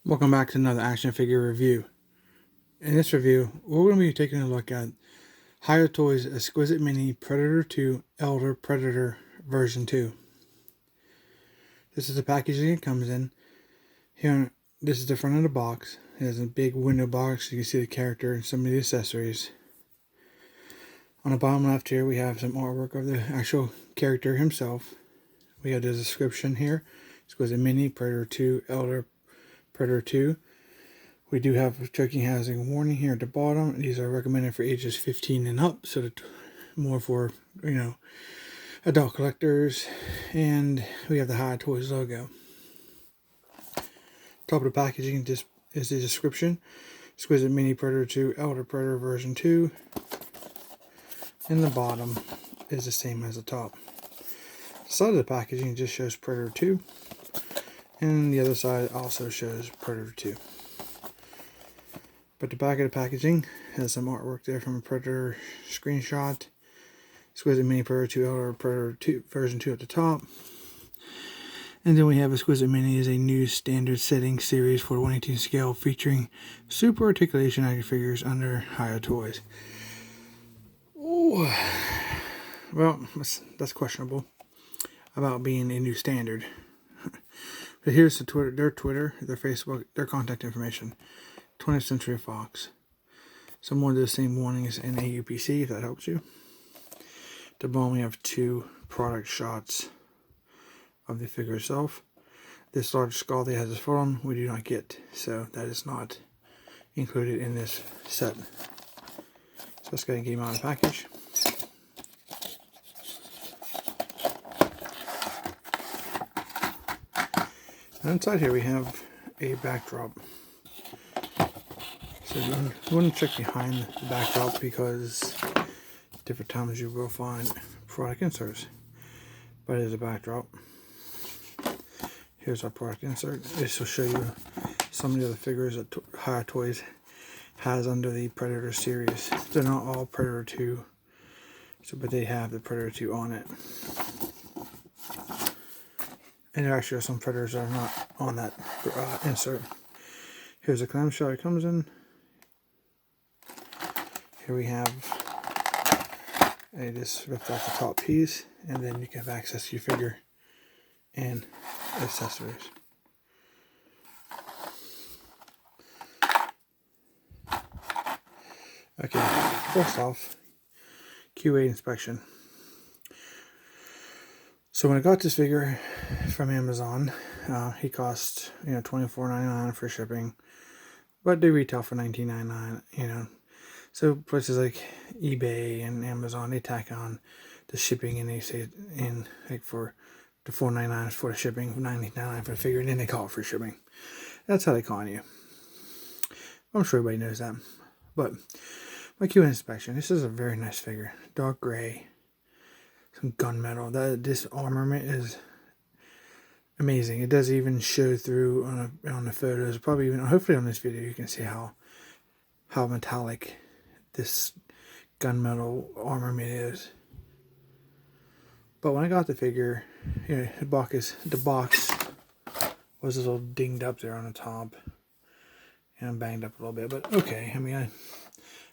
Welcome back to another action figure review. In this review, we're going to be taking a look at Hiya Toys Exquisite Mini Predator 2 Elder Predator version 2. This is the packaging it comes in. Here, this is the front of the box. It has a big window box. You can see the character and some of the accessories. On the bottom left here, we have some artwork of the actual character himself. We have the description here. Exquisite Mini Predator 2 Elder Predator 2. We do have choking hazard warning here at the bottom. These are recommended for ages 15 and up, so that more for, adult collectors. And we have the Hiya Toys logo. Top of the packaging is the description. Exquisite Mini Predator 2 Elder Predator version 2. And the bottom is the same as the top. The side of the packaging just shows Predator 2. And the other side also shows Predator 2. But the back of the packaging has some artwork there from a Predator screenshot. Exquisite Mini Predator 2 Elder Predator 2 version 2 at the top. And then we have Exquisite Mini is a new standard setting series for 1/18 scale featuring super articulation action figures under Hiya Toys. Oh, well, that's questionable about being a new standard. But here's the their Twitter, their Facebook, their contact information. 20th Century Fox. Some more of the same warnings in AUPC, if that helps you. At the bottom we have two product shots of the figure itself. This large skull that has a foot on, we do not get, so that is not included in this set. So let's go ahead and get him out of the package. And inside here we have a backdrop. So you want to check behind the backdrop because different times you will find product inserts. But it is a backdrop. Here's our product insert. This will show you some of the other figures that Hiya Toys has under the Predator series. They're not all Predator 2, but they have the Predator 2 on it. And there actually are some Predators that are not on that insert. Here's the clamshell it comes in. Here we have just ripped off the top piece, and then you can have access to your figure and accessories. Okay, first off, QA inspection. So when I got this figure from Amazon, he cost $24.99 for shipping, but they retail for $19.99. So places like eBay and Amazon, they tack on the shipping, and they say for the $4.99 for the shipping, $19.99 for the figure, and then they call it free shipping. That's how they con you. I'm sure everybody knows that. But my Q inspection. This is a very nice figure, dark gray, some gunmetal. This armament is amazing. It does even show through on the photos. Probably even hopefully on this video you can see how metallic this gunmetal armament is. But when I got the figure, the box was a little dinged up there on the top and banged up a little bit. But okay, I mean, I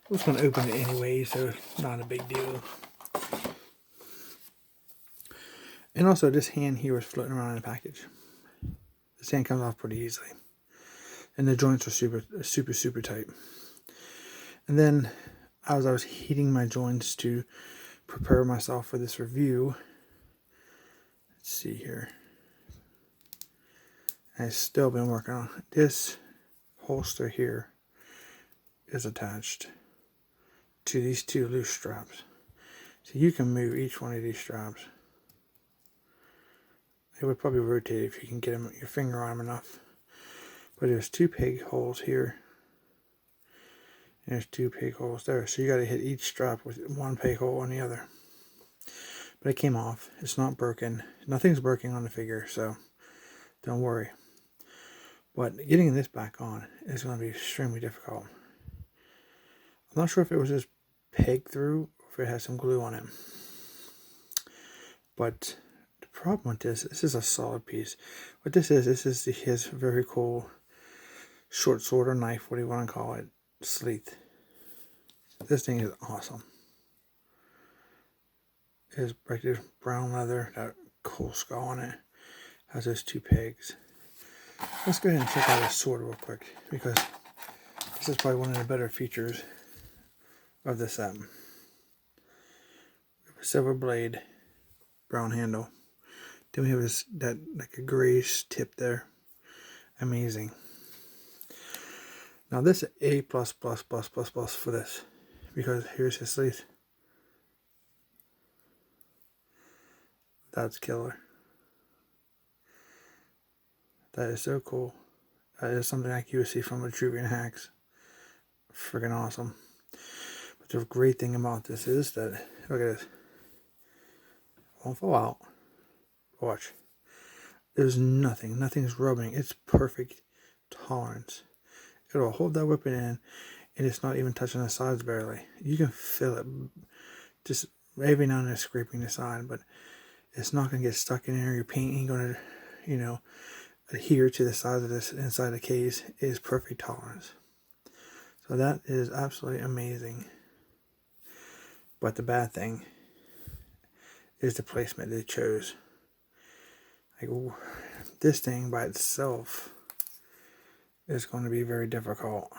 was going to open it anyway, so not a big deal. And also, this hand here was floating around in the package. This hand comes off pretty easily, and the joints are super tight. And then, as I was heating my joints to prepare myself for this review, let's see here. I've still been working on it. This holster here is attached to these two loose straps. So you can move each one of these straps. It would probably rotate if you can get your finger on them enough. But there's two peg holes here. And there's two peg holes there. So you got to hit each strap with one peg hole on the other. But it came off. It's not broken. Nothing's breaking on the figure, so don't worry. But getting this back on is going to be extremely difficult. I'm not sure if it was just pegged through or if it has some glue on it. But the problem with this is a solid piece. What this is his very cool short sword or knife, what do you want to call it, sleeve. This thing is awesome. It is breaked brown leather, got a cool skull on it. Has those 2 pegs. Let's go ahead and check out this sword real quick, because this is probably one of the better features of this set. Silver blade, brown handle. Then we have this, that like a grayish tip there. Amazing. Now this is A+++++ for this, because here's his sleeve. That's killer. That is so cool. That is something like you would see from Vitruvian hacks. Freaking awesome. But the great thing about this is that, look at this. It won't fall out. Watch. There's nothing's rubbing. It's perfect tolerance. It'll hold that weapon in, and it's not even touching the sides barely. You can feel it. Just every now and then scraping the side, but it's not going to get stuck in there. Your paint ain't going to, you know, adhere to the sides of this inside the case. It is perfect tolerance. So that is absolutely amazing. But the bad thing is the placement they chose. Like, this thing by itself is going to be very difficult.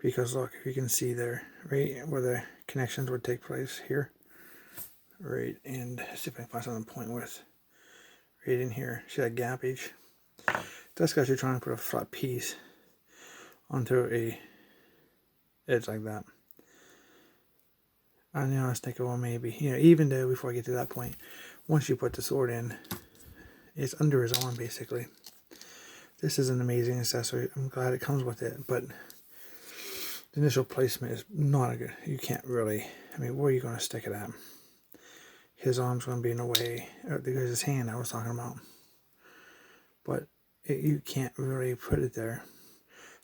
Because look, if you can see there, right where the connections would take place here. Right, and see if I can find something to point with. Right in here. See that gappage? That's because you're trying to put a flat piece onto a edge like that. I know I was thinking, well, maybe, you know, even though before I get to that point, once you put the sword in, it's under his arm basically. This is an amazing accessory. I'm glad it comes with it, but the initial placement is not a good. You can't really. I mean, where are you going to stick it at? His arm's going to be in the way. There's his hand I was talking about, but you can't really put it there.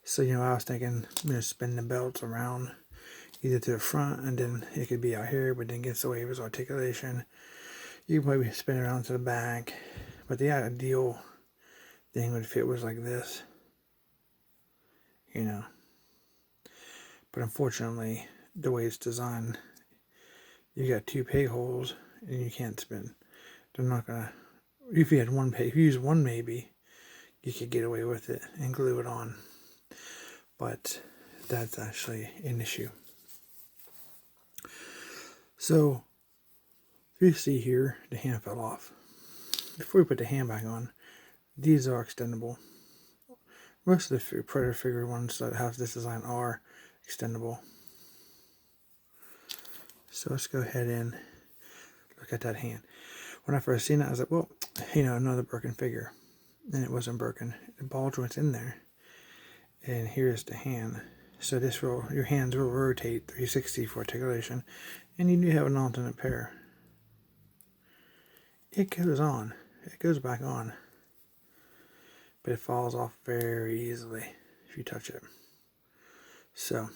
So, you know, I was thinking, you know, spin the belts around either to the front, and then it could be out here, but then gets away with his articulation. You can maybe spin it around to the back, but the ideal thing would fit was like this, you know. But unfortunately, the way it's designed, you got 2 peg holes, and you can't spin. They're not gonna. If you had one peg, if you use one, maybe you could get away with it and glue it on. But that's actually an issue. So, if you see here, the hand fell off. Before we put the hand back on, these are extendable. Most of the Predator figure ones that have this design are extendable. So let's go ahead and look at that hand. When I first seen it, I was like, well, you know, another broken figure. And it wasn't broken. The ball joint's in there. And here's the hand. So this will, your hands will rotate 360 for articulation. And you do have an alternate pair. It goes on. It goes back on. But it falls off very easily if you touch it. So,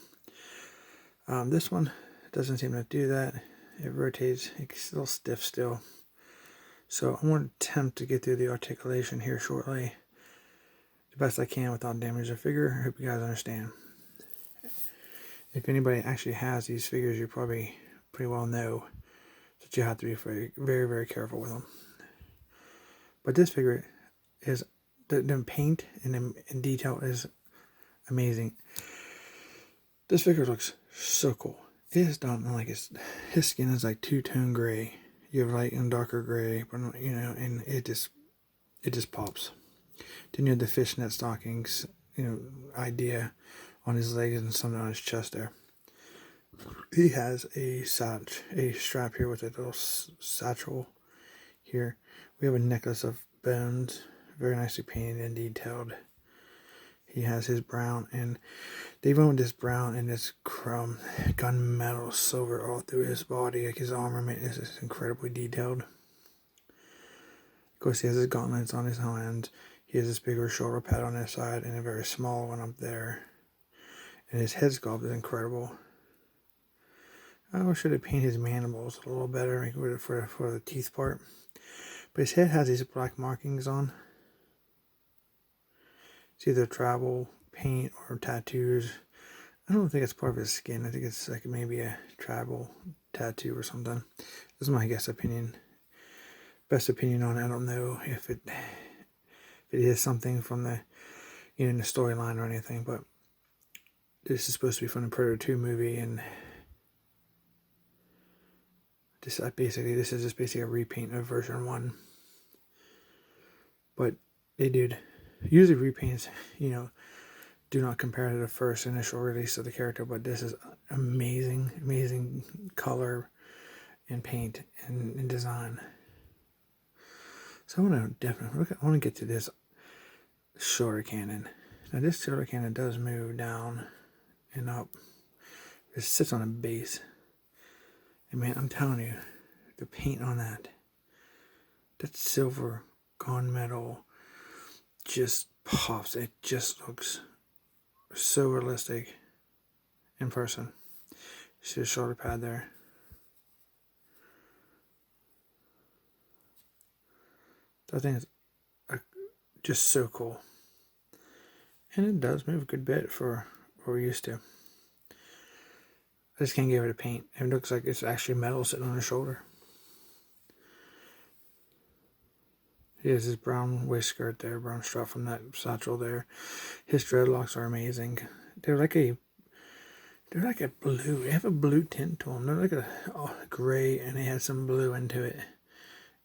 this one doesn't seem to do that. It rotates. It's still stiff still. So I'm going to attempt to get through the articulation here shortly, the best I can without damaging the figure. I hope you guys understand. If anybody actually has these figures, you probably pretty well know that you have to be very, very, very careful with them. But this figure is, the paint and detail is amazing. This figure looks so cool. It is done like his skin is like two-tone gray. You have light and darker gray, but you know, and it just pops. Then you have the fishnet stockings, you know, idea on his legs and something on his chest there. He has a strap here with a little satchel here. We have a necklace of bones, very nicely painted and detailed. He has his brown, and they went with this brown and this chrome gunmetal silver all through his body. Like his armament is just incredibly detailed. Of course, he has his gauntlets on his hands. He has this bigger shoulder pad on his side and a very small one up there. And his head sculpt is incredible. I should have painted his mandibles a little better for the teeth part. But his head has these black markings on. It's either travel paint or tattoos. I don't think it's part of his skin. I think it's like maybe a travel tattoo or something. This is my guess opinion. Best opinion on it. I don't know if it is something from the the storyline or anything, but this is supposed to be from the Predator 2 movie, and this is just basically a repaint of version 1. But they did usually repaints, do not compare to the first initial release of the character, but this is amazing color and paint and design. So I want to get to this shoulder cannon. Now this shoulder cannon does move down and up. It sits on a base. And man, I'm telling you, the paint on that silver gunmetal just pops. It just looks so realistic in person. You see the shoulder pad there. I think it's just so cool. And it does move a good bit for what we're used to. I just can't give it a paint. It looks like it's actually metal sitting on the shoulder. He has his brown waist skirt there, brown strap from that satchel there. His dreadlocks are amazing. They're like a blue. They have a blue tint to them. They're like a gray, and they have some blue into it.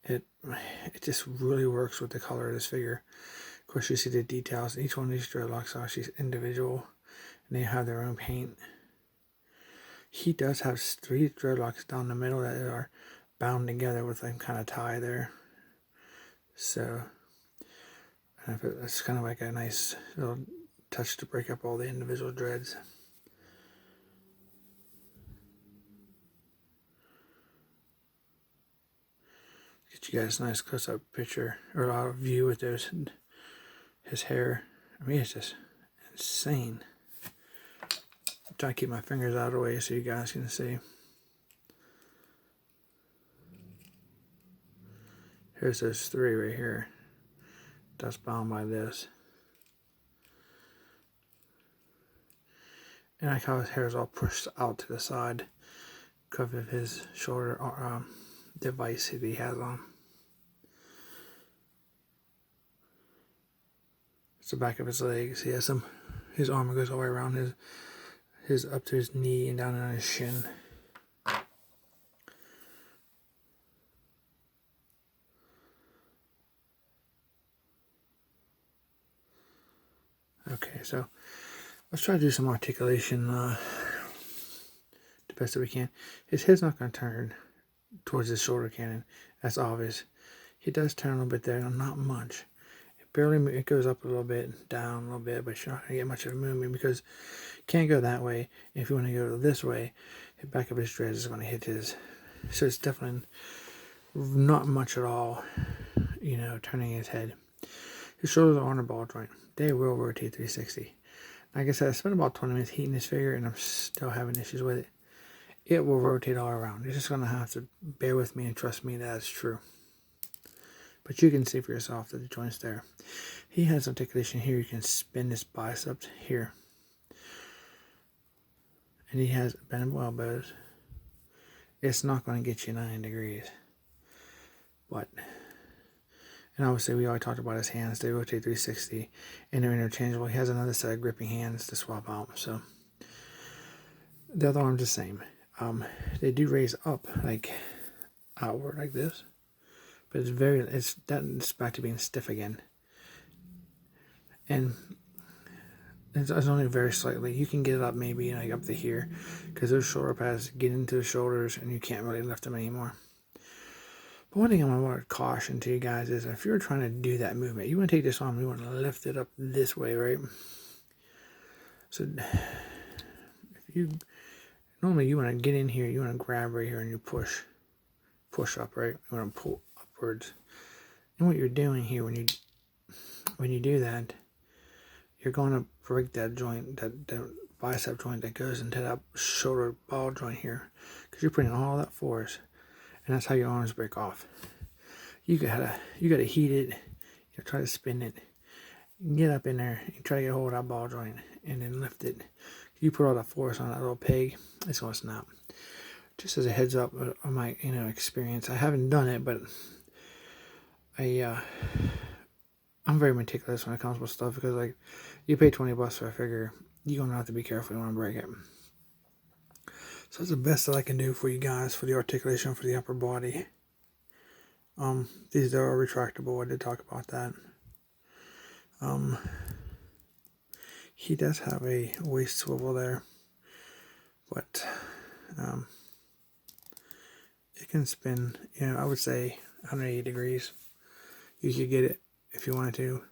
It just really works with the color of this figure. Of course, you see the details. Each one of these dreadlocks are actually individual, and they have their own paint. He does have 3 dreadlocks down the middle that are bound together with some kind of tie there. So it's kind of like a nice little touch to break up all the individual dreads. Get you guys a nice close-up picture or a view with his hair. I mean, it's just insane. I'm trying to keep my fingers out of the way so you guys can see. Here's those 3 right here. That's bound by this. And I like how his hair is all pushed out to the side because of his shoulder device that he has on. It's the back of his legs. He has his armor goes all the way around his up to his knee and down on his shin. Okay, so let's try to do some articulation the best that we can. His head's not going to turn towards his shoulder cannon. That's obvious. He does turn a little bit there, not much. It goes up a little bit, down a little bit, but you're not going to get much of a movement because you can't go that way. If you want to go this way, the back of his dreads is going to hit his. So it's definitely not much at all, turning his head. His shoulders are on a ball joint. They will rotate 360. Like I said, I spent about 20 minutes heating this figure and I'm still having issues with it. It will rotate all around. You're just going to have to bear with me and trust me that it's true. But you can see for yourself that the joint's there. He has articulation here. You can spin his biceps here. And he has bendable elbows. It's not going to get you 90 degrees. And obviously we already talked about his hands. They rotate 360 and they're interchangeable. He has another set of gripping hands to swap out. So the other arm's the same. They do raise up like outward like this. But it's back to being stiff again. And it's only very slightly. You can get it up maybe like up to here because those shoulder pads get into the shoulders and you can't really lift them anymore. But one thing I want to caution to you guys is if you're trying to do that movement, you want to take this arm, you want to lift it up this way, right? So normally you want to get in here, you want to grab right here and you push up, right? You want to pull upwards. And what you're doing here when you do that, you're going to break that joint, that bicep joint that goes into that shoulder ball joint here, because you're putting all that force. And that's how your arms break off. You gotta heat it. Try to spin it, You can get up in there and try to get a hold of that ball joint and then lift it. If you put all the force on that little peg, it's going to snap. Just as a heads up on my experience, I haven't done it, but I'm very meticulous when it comes with stuff, because like you pay $20 for a figure, you're gonna have to be careful. You want to break it. So that's the best that I can do for you guys for the articulation for the upper body. These are retractable. I did talk about that. He does have a waist swivel there, but it can spin, I would say 180 degrees. You could get it if you wanted to.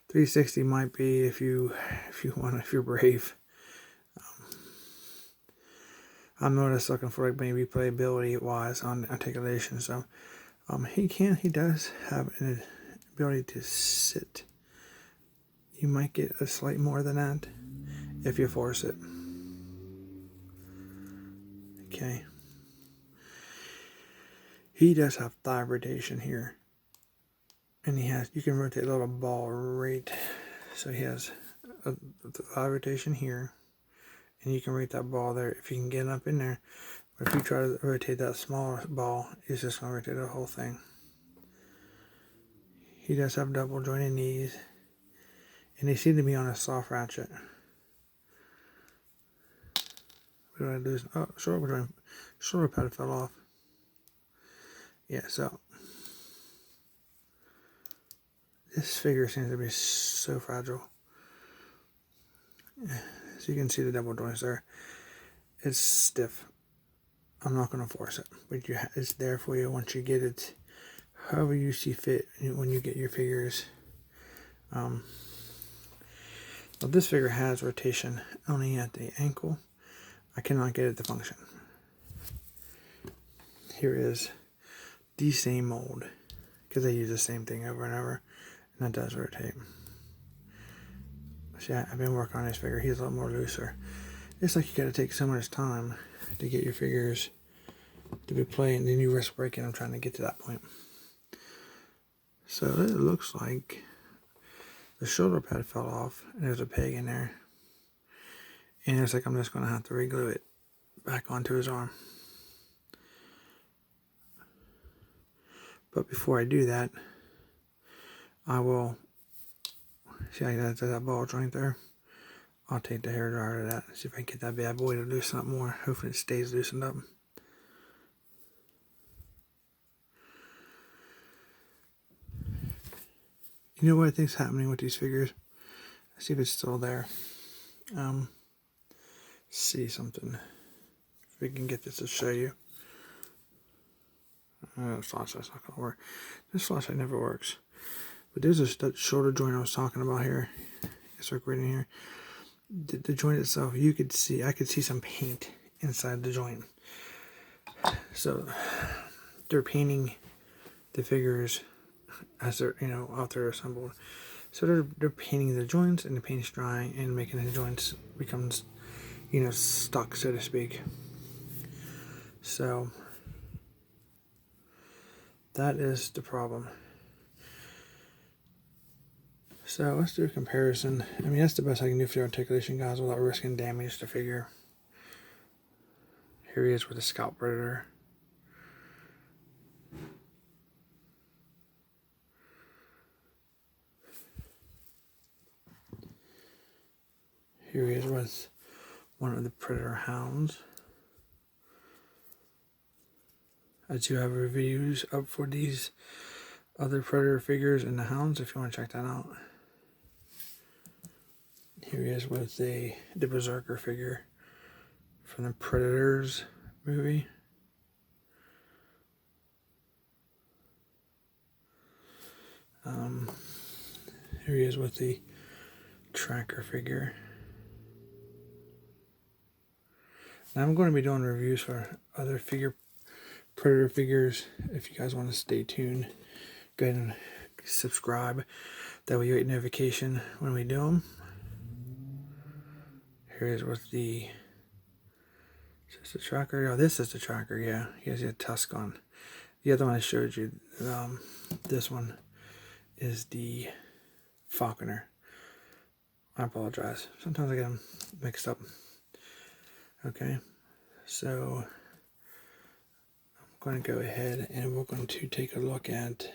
360 might be if you're brave. I'm not just looking for like maybe playability wise on articulation. So he does have an ability to sit. You might get a slight more than that if you force it. Okay. He does have thigh rotation here. And you can rotate a little ball right. So he has a thigh rotation here. And you can rotate that ball there if you can get up in there. But if you try to rotate that small ball, it's just going to rotate the whole thing. He does have double jointed knees. And they seem to be on a soft ratchet. What did I lose? Oh, shoulder pad fell off. Yeah, so this figure seems to be so fragile. So you can see the double joints there. It's stiff. I'm not going to force it, but it's there for you once you get it, however you see fit when you get your figures. Well, this figure has rotation only at the ankle. I cannot get it to function. Here is the same mold, because they use the same thing over and over, and that does rotate. See, I've been working on this figure. He's a lot more looser. It's like you got to take so much time to get your figures to be playing, then you risk breaking them trying to get to that point. So it looks like the shoulder pad fell off, and there's a peg in there. And it's like I'm just going to have to re-glue it back onto his arm. But before I do that, I will, see how that ball joint there? I'll take the hair dryer to that and see if I can get that bad boy to loosen up more. Hopefully it stays loosened up. You know what I think's happening with these figures? Let's see if it's still there. See something. If we can get this to show you. Flashlight's not gonna work. This flashlight never works. But there's that shoulder joint I was talking about here. It's like right in here. The joint itself, I could see some paint inside the joint. So they're painting the figures as they're after they're assembled. So they're painting the joints, and the paint's drying and making the joints becomes stuck, so to speak. So that is the problem. So let's do a comparison. I mean, that's the best I can do for the articulation, guys, without risking damage to figure. Here he is with a scalp predator. Here he is with one of the predator hounds. I do have reviews up for these other predator figures and the hounds if you want to check that out. Here he is with the Berserker figure from the Predators movie. Here he is with the Tracker figure. Now I'm going to be doing reviews for other Predator figures. If you guys want to stay tuned, go ahead and subscribe. That way you get notification when we do them. Here's with is this the Tracker? Oh, this is the Tracker, yeah. He has a tusk on. The other one I showed you, this one is the falconer. I apologize. Sometimes I get them mixed up. Okay, so I'm going to go ahead and we're going to take a look at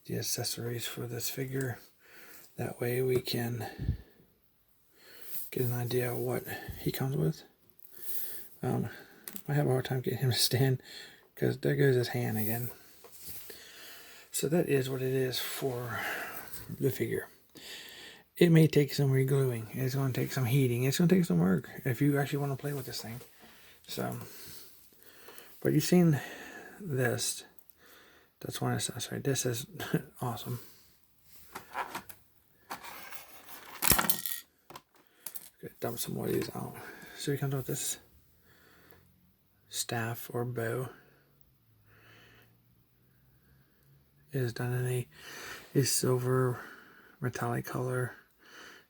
the accessories for this figure. That way we can get an idea of what he comes with. I have a hard time getting him to stand because there goes his hand again. So that is what it is for the figure. It may take some re-gluing. It's going to take some heating. It's going to take some work if you actually want to play with this thing. So, but you've seen this. That's one accessory. This is awesome. Dump some more of these out. So he comes with this staff or bow. It is done in a silver metallic color.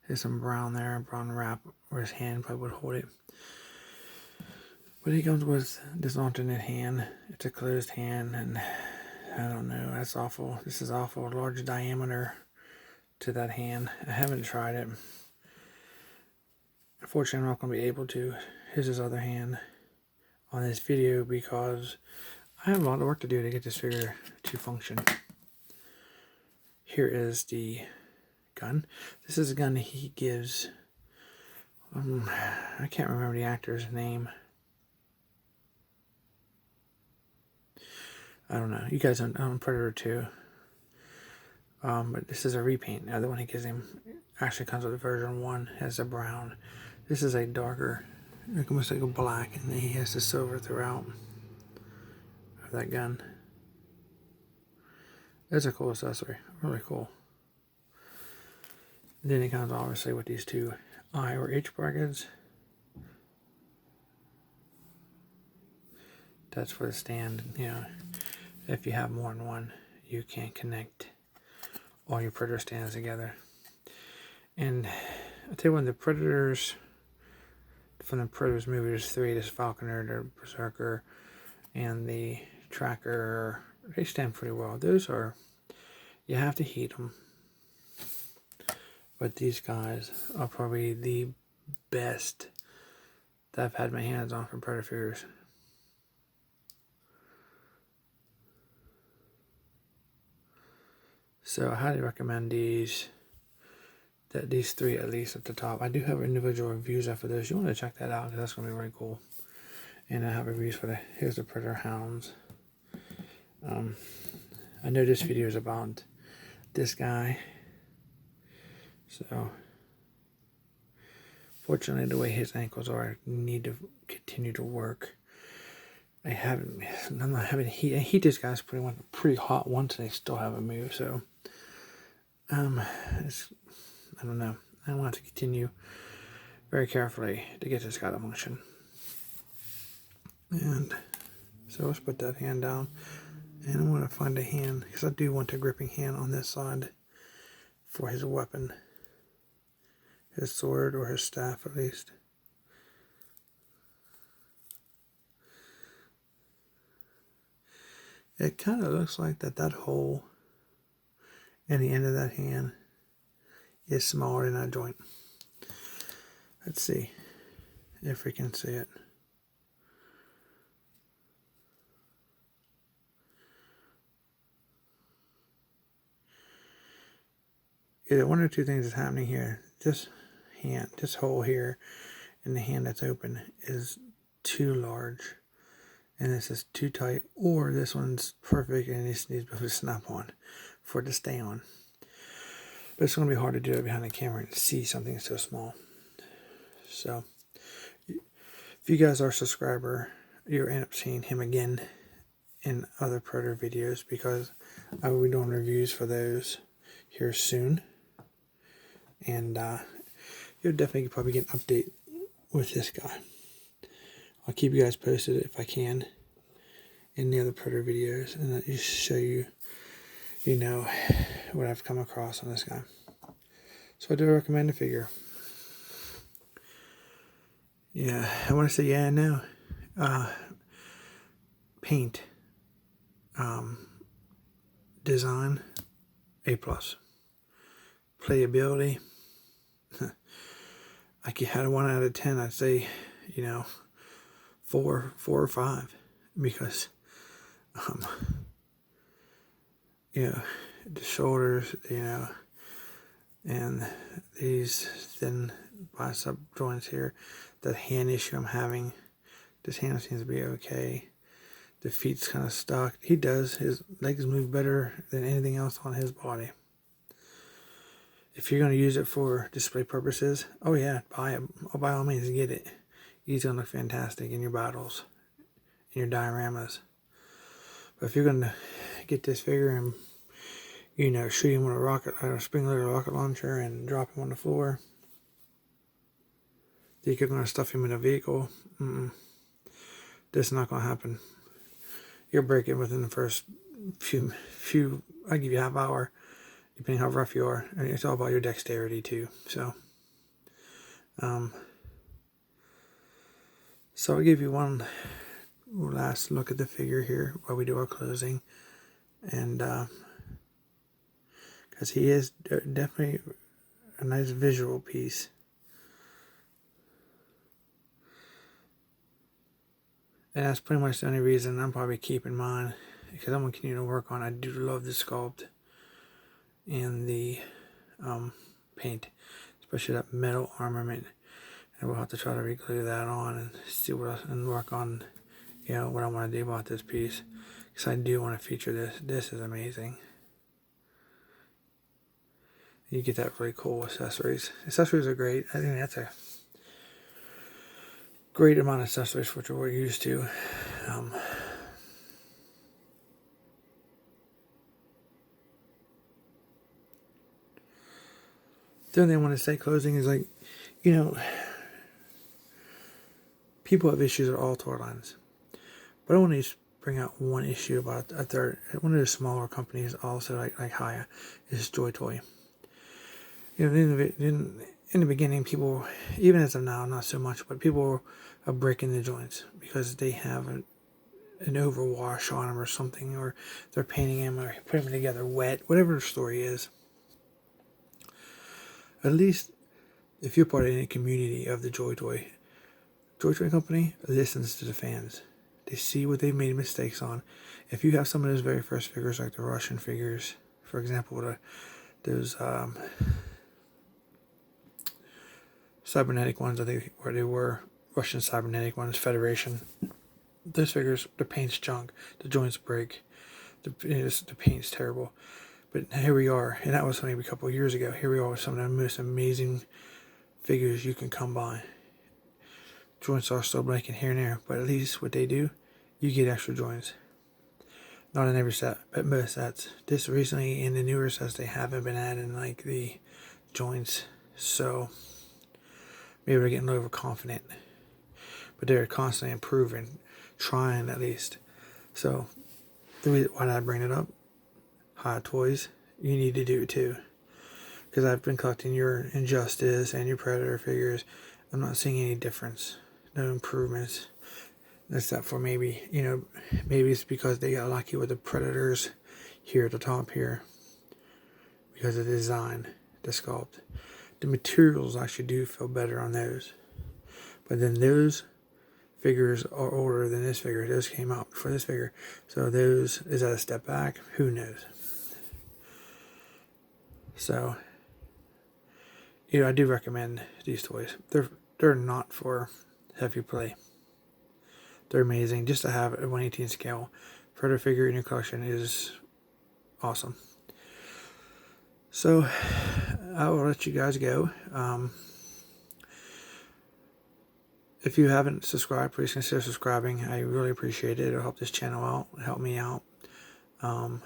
There's some brown there, brown wrap where his hand probably would hold it. But he comes with this alternate hand. It's a closed hand, and I don't know, that's awful. This is awful. Large diameter to that hand. I haven't tried it. Unfortunately, I'm not going to be able to. Here's his other hand on this video because I have a lot of work to do to get this figure to function. Here is the gun. This is a gun that he gives. I can't remember the actor's name. I don't know. You guys own Predator 2. But this is a repaint. Now the one he gives him actually comes with version 1. Has a brown. This is a darker, almost like a black, and then he has the silver throughout of that gun. It's a cool accessory. Really cool. Then it comes obviously with these two I or H brackets. That's for the stand. You know, if you have more than one, you can connect all your Predator stands together. And I'll tell you, when the Predators, from the Predators movie, there's 3: this Falconer, the Berserker, and the Tracker. They stand pretty well. Those are, you have to heat them. But these guys are probably the best that I've had my hands on from Predator figures. So I highly recommend these. These 3 at least at the top. I do have individual reviews after this. You want to check that out because that's going to be really cool. And I have reviews for here's the Predator Hounds. I know this video is about this guy. So, fortunately, the way his ankles are, I need to continue to work. I'm not having heat. I heat this guy's pretty hot once, and they still haven't moved. So, I don't know. I want to continue very carefully to get this guy to function. And so let's put that hand down, and I want to find a hand because I do want a gripping hand on this side for his weapon. His sword or his staff at least. It kind of looks like that hole in the end of that hand is smaller than that joint. Let's see if we can see it. Either one or two things is happening here. This hole here in the hand that's open is too large, and this is too tight, or this one's perfect and it just needs to snap on for it to stay on. But it's going to be hard to do it behind the camera and see something so small. So if you guys are a subscriber, you'll end up seeing him again in other Predator videos because I will be doing reviews for those here soon. And you'll definitely probably get an update with this guy. I'll keep you guys posted if I can in the other Predator videos, and I'll just show you, what I've come across on this guy. So I do recommend the figure. Yeah, I want to say yeah and no. Paint, design, A+. playability, like you had 1 out of 10, I'd say, 4 or 5, because, the shoulders, and these thin bicep joints here, that hand issue I'm having, this hand seems to be okay. The feet's kind of stuck. His legs move better than anything else on his body. If you're going to use it for display purposes, oh yeah, buy it. Oh, by all means, get it. He's going to look fantastic in your battles, in your dioramas. But if you're going to get this figure and, shoot him with a spring-loaded rocket launcher and drop him on the floor, think you're going to stuff him in a vehicle, this is not going to happen. You'll break it within the first few, I'll give you a half hour, depending how rough you are. And it's all about your dexterity too. So I'll give you one last look at the figure here while we do our closing. And because he is definitely a nice visual piece. And that's pretty much the only reason I'm probably keeping mine, because I'm going to continue to work on it. I do love the sculpt and the paint, especially that metal armament. And we'll have to try to reglue that on and see and work on, what I want to do about this piece, because I do want to feature this. This is amazing. You get that really cool accessories. Accessories are great. I think that's a great amount of accessories for what we're used to. The other thing I want to say closing is, like, people have issues with all toy lines. But I want to just bring out one issue about one of the smaller companies also, like Hiya, is Joy Toy. In the beginning, people, even as of now, not so much, but people are breaking the joints because they have an overwash on them or something, or they're painting them or putting them together wet, whatever the story is. At least if you're part of any community of the Joy Toy company listens to the fans. They see what they've made mistakes on. If you have some of those very first figures, like the Russian figures, for example, those cybernetic ones, I think, where they were Russian cybernetic ones, Federation. Those figures, the paint's junk, the joints break, the paint's terrible. But here we are, and that was maybe a couple of years ago. Here we are with some of the most amazing figures you can come by. Joints are still breaking here and there, but at least what they do, you get extra joints. Not in every set, but most sets. This recently, in the newer sets, they haven't been adding like the joints, so maybe they're getting overconfident. But they're constantly improving, trying at least. So the reason why I bring it up, Hiya Toys, you need to do it too. Because I've been collecting your Injustice and your Predator figures. I'm not seeing any difference. No improvements. Except for maybe it's because they got lucky with the Predators here at the top here. Because of the design, the sculpt. The materials actually do feel better on those. But then those figures are older than this figure. Those came out before this figure. So is that a step back? Who knows? So, I do recommend these toys. They're not for heavy play. They're amazing. Just to have a 1/18 scale Predator figure in your collection is awesome. So, I will let you guys go. If you haven't subscribed, please consider subscribing. I really appreciate it. It'll help this channel out, help me out. I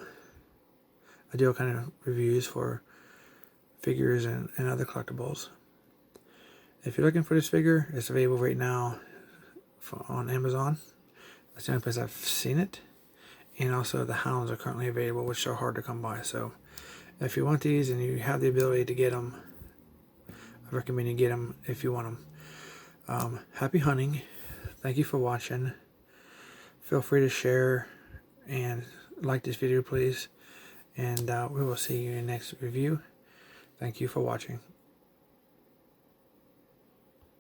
do all kind of reviews for figures and other collectibles. If you're looking for this figure, it's available right now on Amazon. That's the only place I've seen it. And also the hounds are currently available, which are hard to come by. So if you want these and you have the ability to get them, I recommend you get them if you want them. Happy hunting. Thank you for watching. Feel free to share and like this video, please. And we will see you in the next review. Thank you for watching.